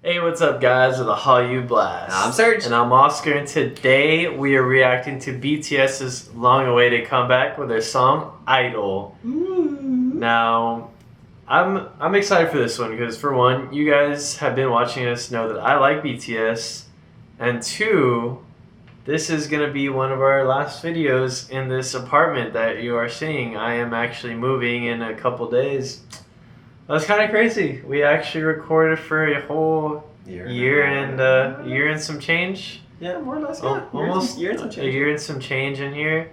Hey, what's up, guys? With the Hallyu Blast. I'm Serg. And I'm Oscar, and today we are reacting to BTS's long-awaited comeback with their song Idol. Now, I'm excited for this one because, for one, you guys have been watching us know that I like BTS, and two, this is going to be one of our last videos in this apartment that you are seeing. I am actually moving in a couple days. That's kind of crazy. We actually recorded for a whole year and some change. Yeah, more or less. Yeah. Almost a year and some change in here.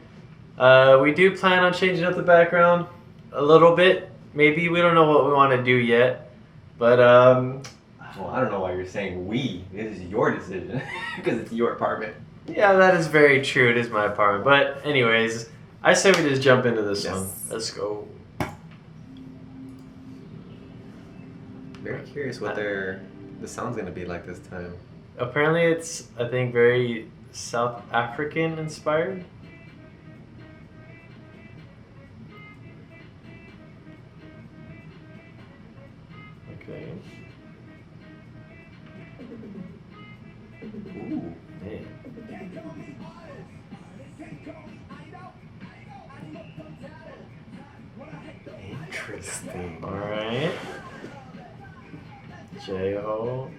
We do plan on changing up the background a little bit. Maybe we don't know what we want to do yet, but Well, I don't know why you're saying we. This is your decision because it's your apartment. Yeah, that is very true. It is my apartment. But anyways, I say we just jump into this one. Let's go. Very curious what the sound's gonna be like this time. Apparently, it's I think very South African inspired. Okay. Ooh. Man. Interesting. All right. J-Ho.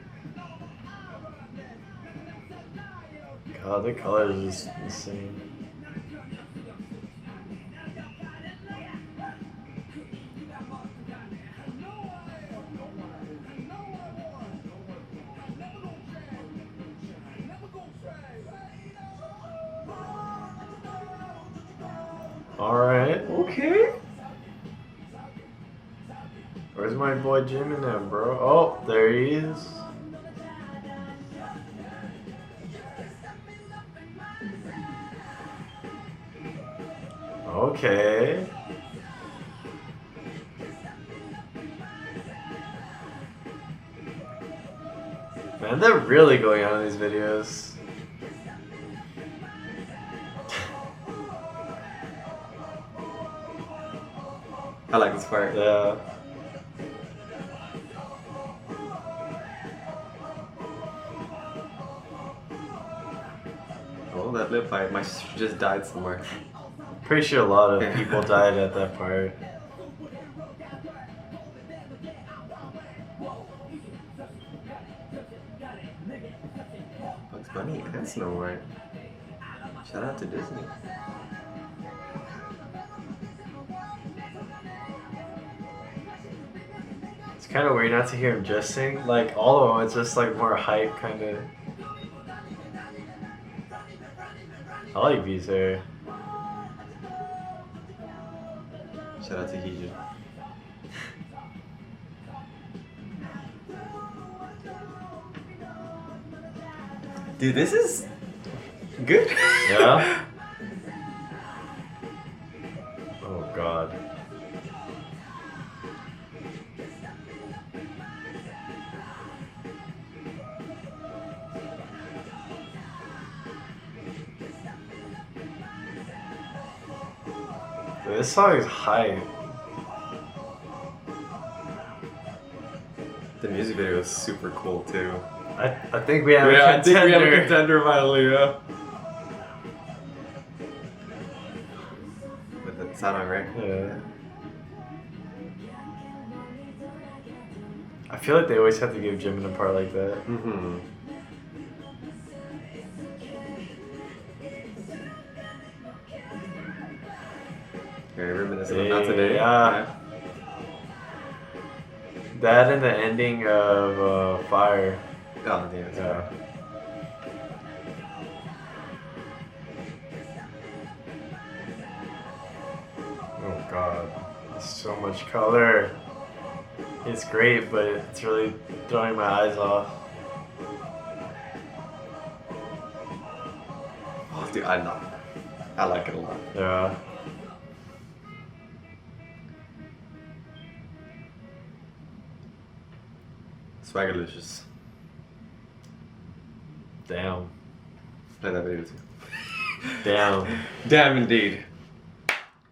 God, the color is just insane. All right. Okay. Where's my boy Jim in there, bro? Oh, there he is. Okay. Man, they're really going on in these videos. I like this part. Yeah. Oh, that lip fight might just died somewhere. Pretty sure a lot of people died at that part. Bugs Bunny and Snow White. Shout out to Disney. It's kind of weird not to hear him just sing. Like, all of them, it's just like more hype, kind of. I like V's hair. Shout out to Heejun. Dude, this is good. Yeah? Oh, God. This song is hype. The music video is super cool too. I think we have a contender. I think we have a contender finally, yeah. With the sound on, right? Yeah. I feel like they always have to give Jimin a part like that. Mm-hmm. Very reminiscent of Not Today. Yeah. That and the ending of Fire. Oh, damn. Yeah. Oh, God. So much color. It's great, but it's really throwing my eyes off. Oh, dude, I like it a lot. Yeah. Swaggerlicious. Damn. Play that video too. Damn. Damn indeed.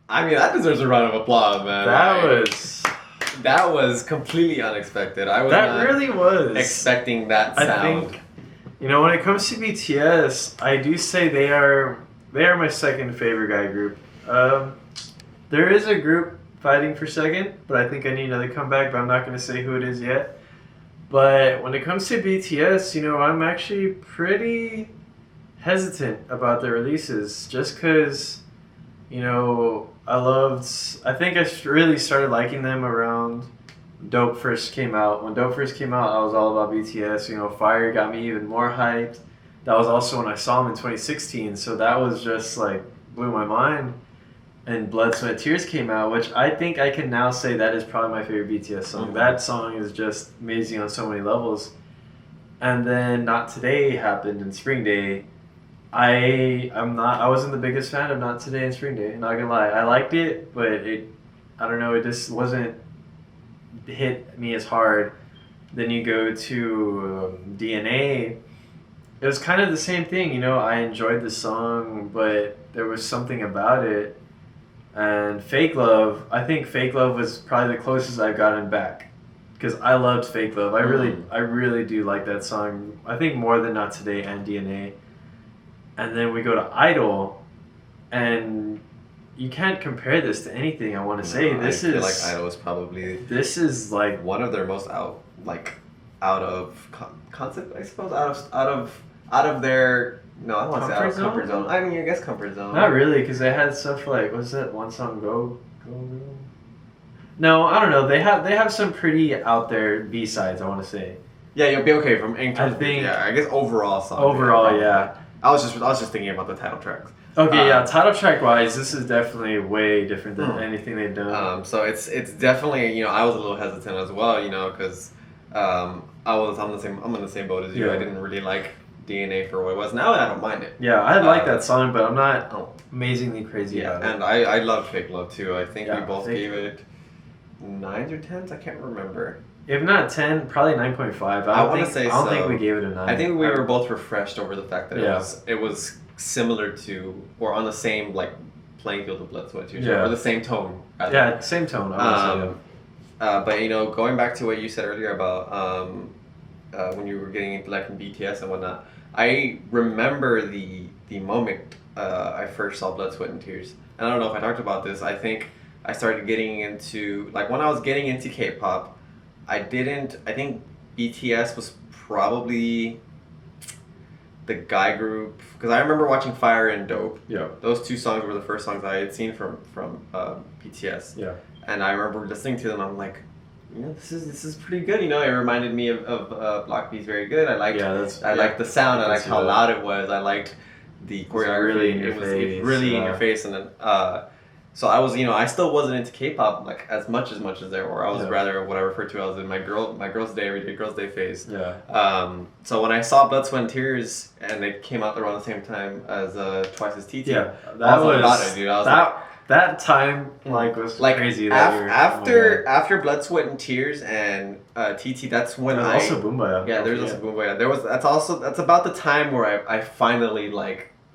I mean, that deserves a round of applause, man. That was That was completely unexpected. I was That not really was expecting that sound. I think, when it comes to BTS, I do say they are my second favorite guy group. There is a group fighting for second, but I think I need another comeback, but I'm not going to say who it is yet. But when it comes to BTS, I'm actually pretty hesitant about their releases just because, I think I really started liking them around Dope first came out. When Dope first came out, I was all about BTS. Fire got me even more hyped. That was also when I saw them in 2016, so that was just like blew my mind. And Blood, Sweat, Tears came out, which I think I can now say that is probably my favorite BTS song. Mm-hmm. That song is just amazing on so many levels. And then Not Today happened in Spring Day. I wasn't the biggest fan of Not Today and Spring Day, not gonna lie. I liked it, but it just wasn't hit me as hard. Then you go to DNA. It was kind of the same thing, I enjoyed the song, but there was something about it. And Fake Love, I think Fake Love was probably the closest I've gotten back. Because I loved Fake Love. I really do like that song. I think more than Not Today and DNA. And then we go to Idol, and you can't compare this to anything. I want to say I feel like Idol is probably like one of their most out of concept, I suppose, out of their no, I don't want to say out of comfort zone. I mean, I guess comfort zone. Not really, because they had stuff like what's that one song Go. No, I don't know. They have some pretty out there B-sides. I want to say. Yeah, you'll be okay from in terms. I guess overall song. Overall, yeah. I was just thinking about the title tracks. Okay, title track wise, this is definitely way different than anything they've done. So it's definitely I was a little hesitant as well, because I'm in the same boat as you. Yeah. I didn't really like DNA for what it was. Now I don't mind it. Yeah, I like that song, but I'm not amazingly crazy about it. And I love Fake Love too. I think we both gave Love. it 9s or 10s. I can't remember. If not 10, probably 9.5. I don't think we gave it a 9. I think we were both refreshed over the fact that it was similar to or on the same playing field of Blood, Sweat, Tears, or the same tone. Rather. Yeah, same tone. But going back to what you said earlier about when you were getting into BTS and whatnot, I remember the moment I first saw Blood, Sweat, and Tears. And I don't know if I talked about this. I think I started getting into when I was getting into K-pop. I think BTS was probably the guy group, because I remember watching Fire and Dope. Yeah. Those two songs were the first songs I had seen from BTS. Yeah. And I remember listening to them. I'm like, this is pretty good. It reminded me of Block B's very good. I liked the sound. I liked how loud it was. I liked the choreography. It was really in your face. And then so I was, I still wasn't into K-pop as much as there were. I was rather what I refer to as in my girls' day, everyday girls' day phase. Yeah. So when I saw Blood, Sweat, and Tears, and they came out around the same time as Twice as TT, that time was crazy. After Blood, Sweat, and Tears and TT, that's when also Boom Baya. Yeah, there's also Boom Baya. That's about the time where I finally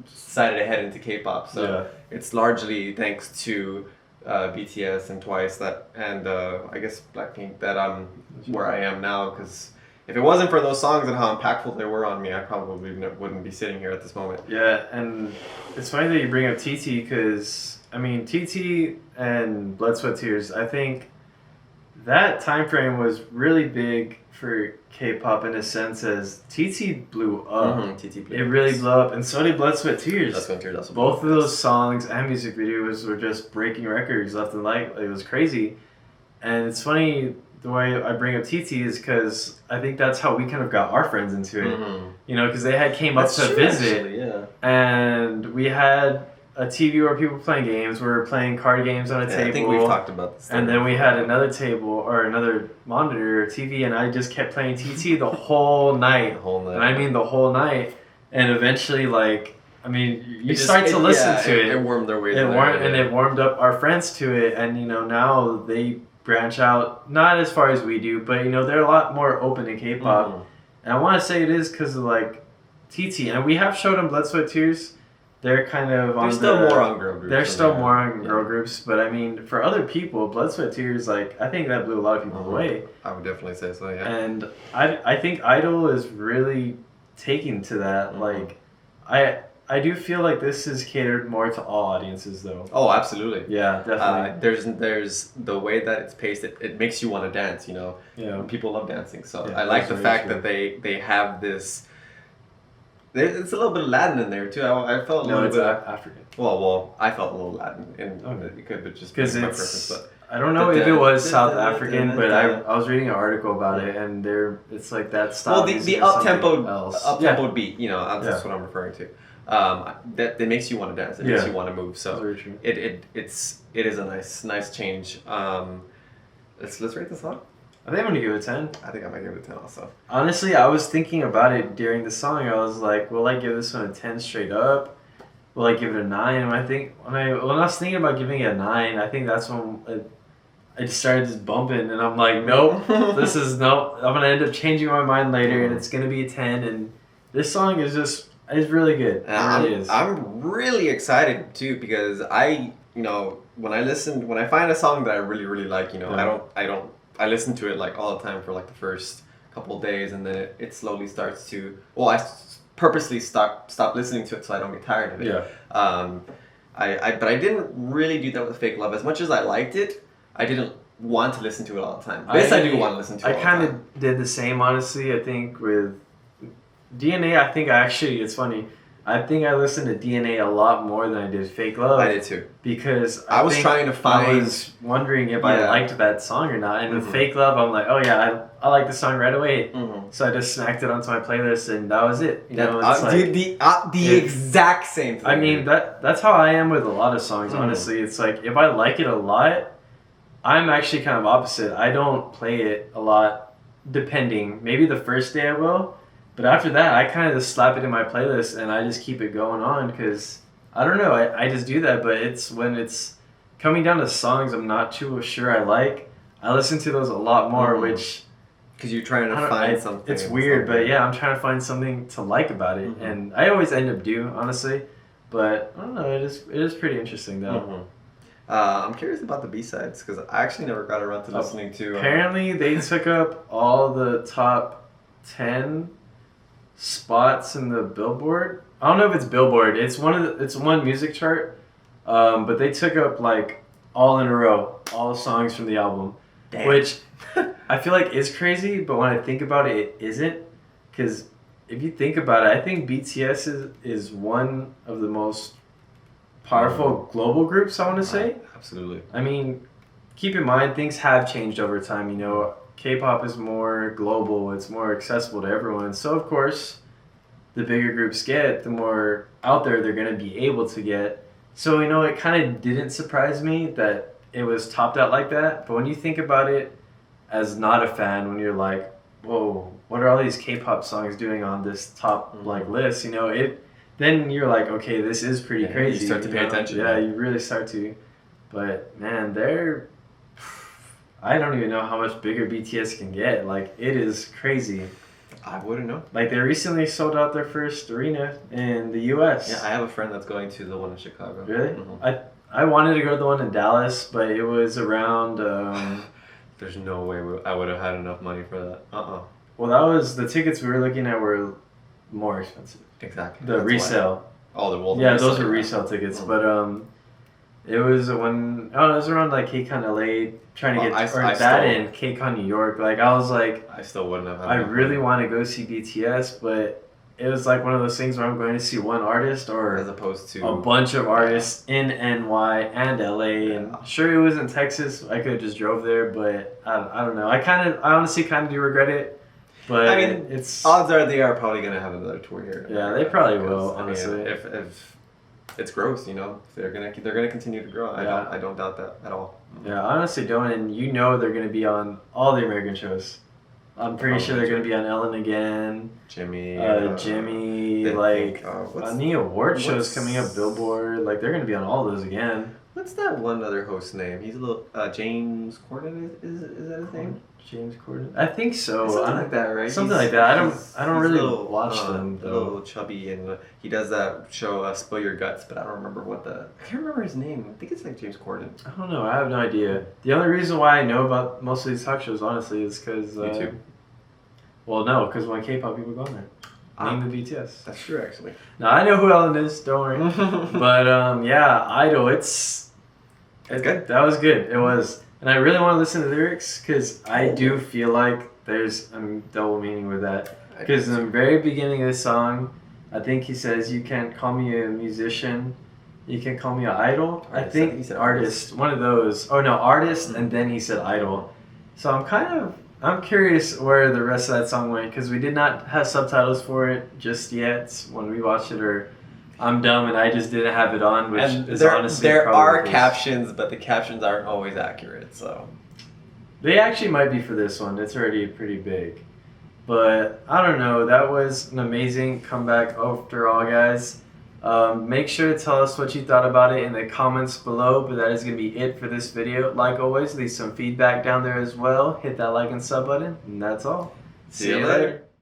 decided to head into K-pop. So it's largely thanks to BTS and Twice and I guess Blackpink that I'm where I am now. Because if it wasn't for those songs and how impactful they were on me, I probably wouldn't be sitting here at this moment. Yeah, and it's funny that you bring up TT because TT and Blood, Sweat, Tears. I think that time frame was really big for K-pop in a sense as TT blew up. TT blew it really blew up, and so did Blood, Sweat, Tears. Both of those songs and music videos were just breaking records left and right. It was crazy. And it's funny the way I bring up TT is because I think that's how we kind of got our friends into it. Because they came up to visit, actually, and we had a TV where people were playing games. We were playing card games on a table. I think we've talked about this. And then we had another table or another monitor or TV, and I just kept playing TT the whole night. And I mean the whole night. And eventually, you start to listen to it. It warmed their way. It warmed up our friends to it. And, now they branch out, not as far as we do, but, they're a lot more open to K-pop. And I want to say it is because of, TT. And we have showed them Blood, Sweat, Tears. they're kind of on They're still more on girl groups. They're still more on girl groups, but I mean, for other people, Blood, Sweat, Tears, like I think that blew a lot of people away. I would definitely say so. Yeah. And I think Idol is really taking to that. Like, I do feel like this is catered more to all audiences, though. Oh, absolutely. Yeah, definitely. There's the way that it's paced. It makes you want to dance. You know. Yeah. People love dancing, so Yeah, I like the that's fact very that they have this. It's a little bit of Latin in there too. I felt a little bit African. Well, I felt a little Latin, and Okay. it could just Because be my preference, but. I don't know if it was South African, but I was reading an article about it, and it's like that style. Well, the up-tempo beat, you know, that's what I'm referring to. That makes you want to dance. It makes you want to move. So it is a nice change. Let's rate the song. I think I'm gonna give it a 10. I think I might give it a 10 also. Honestly, I was thinking about it during the song. I was like, will I give this one a 10 straight up? Will I give it a 9? And when I was thinking about giving it a 9, I think that's when I just started just bumping, and I'm like, nope, I'm gonna end up changing my mind later, and it's gonna be a 10. And this song is really good. I'm really excited too, because when I find a song that I really really like, you know, I listen to it like all the time for like the first couple of days, and then it slowly starts to. Well, I purposely stop listening to it so I don't get tired of it. Yeah. But I didn't really do that with Fake Love. As much as I liked it, I didn't want to listen to it all the time. This I do want to listen to. I kind of did the same, honestly. I think with DNA, it's funny. I think I listened to DNA a lot more than I did Fake Love. I did too. Because I was wondering if I liked that song or not. And with Fake Love, I'm like, oh yeah, I like the song right away. So I just smacked it onto my playlist, and that was it. You know, it's the exact same thing. I mean, that's how I am with a lot of songs, honestly. It's like, if I like it a lot, I'm actually kind of opposite. I don't play it a lot, depending. Maybe the first day I will. But after that, I kind of just slap it in my playlist, and I just keep it going on, because, I don't know, I just do that. But it's when it's coming down to songs I'm not too sure I like, I listen to those a lot more, which... Because you're trying to find something. It's weird, but yeah, I'm trying to find something to like about it. And I always end up honestly. But, I don't know, it is pretty interesting, though. I'm curious about the B-sides, because I actually never got around to listening to... Apparently, they took up all the top 10... spots in the Billboard. I don't know if it's Billboard. It's one music chart, but they took up like all in a row, all the songs from the album. Damn. Which I feel like is crazy, but when I think about it, it isn't. Because if you think about it, I think BTS is one of the most powerful global groups, I want to say. Absolutely. I mean, keep in mind, things have changed over time, you know. K-pop is more global, it's more accessible to everyone. So, of course, the bigger groups get, the more out there they're going to be able to get. So, you know, it kind of didn't surprise me that it was topped out like that. But when you think about it as not a fan, when you're like, whoa, what are all these K-pop songs doing on this top list? You know, then you're like, okay, this is pretty crazy. You start to pay attention. Yeah, you really start to. But, man, I don't even know how much bigger BTS can get. Like, it is crazy. I wouldn't know. Like, they recently sold out their first arena in the U.S. Yeah, I have a friend that's going to the one in Chicago. Really? I wanted to go to the one in Dallas, but it was around... There's no way I would have had enough money for that. Well, the tickets we were looking at were more expensive. Exactly. The resale. Those were resale tickets, but it was it was around like KCON LA, trying to get in KCON New York. Like, I was like, I still wouldn't have. I really want to go see BTS, but it was like one of those things where I'm going to see one artist or as opposed to a bunch of artists in NY and LA. And sure, it was in Texas. I could have just drove there, but I don't know. I honestly kind of do regret it. But I mean, it's odds are they are probably gonna have another tour here. Yeah, they probably will. Honestly, if it's gross, you know, they're gonna continue to grow. I don't doubt that at all. Yeah, I honestly don't, and you know they're gonna be on all the American shows. I'm pretty sure they're gonna be on Ellen again. Jimmy, like any award shows coming up, Billboard, like they're gonna be on all those again. What's that one other host name? He's a little James Corden. Is that his name? James Corden? I think so. Something like that, right? Something like that. I don't he's really little, watch them a though. little chubby, and he does that show, Spill Your Guts, but I don't remember I can't remember his name. I think it's like James Corden. I don't know. I have no idea. The only reason why I know about most of these talk shows, honestly, is because YouTube. Well, no, because when K-pop people go on there. Name the BTS. That's true, actually. Now I know who Ellen is. Don't worry. But yeah, Idol. It's good. That was good. It was, and I really want to listen to the lyrics because I do feel like there's a double meaning with that. Because in the very beginning of the song, I think he says, "You can't call me a musician. You can call me an idol." Artist. I I think think he said artist. One of those. Oh no, artist, and then he said idol. So I'm curious where the rest of that song went because we did not have subtitles for it just yet when we watched it, or I'm dumb and I just didn't have it on, which is honestly there probably are the case. captions, but the captions aren't always accurate. So They actually might be for this one. It's already pretty big. But I don't know. That was an amazing comeback after all, guys. Make sure to tell us what you thought about it in the comments below. But that is going to be it for this video. Like always, leave some feedback down there as well. Hit that like and sub button. And that's all. see you later.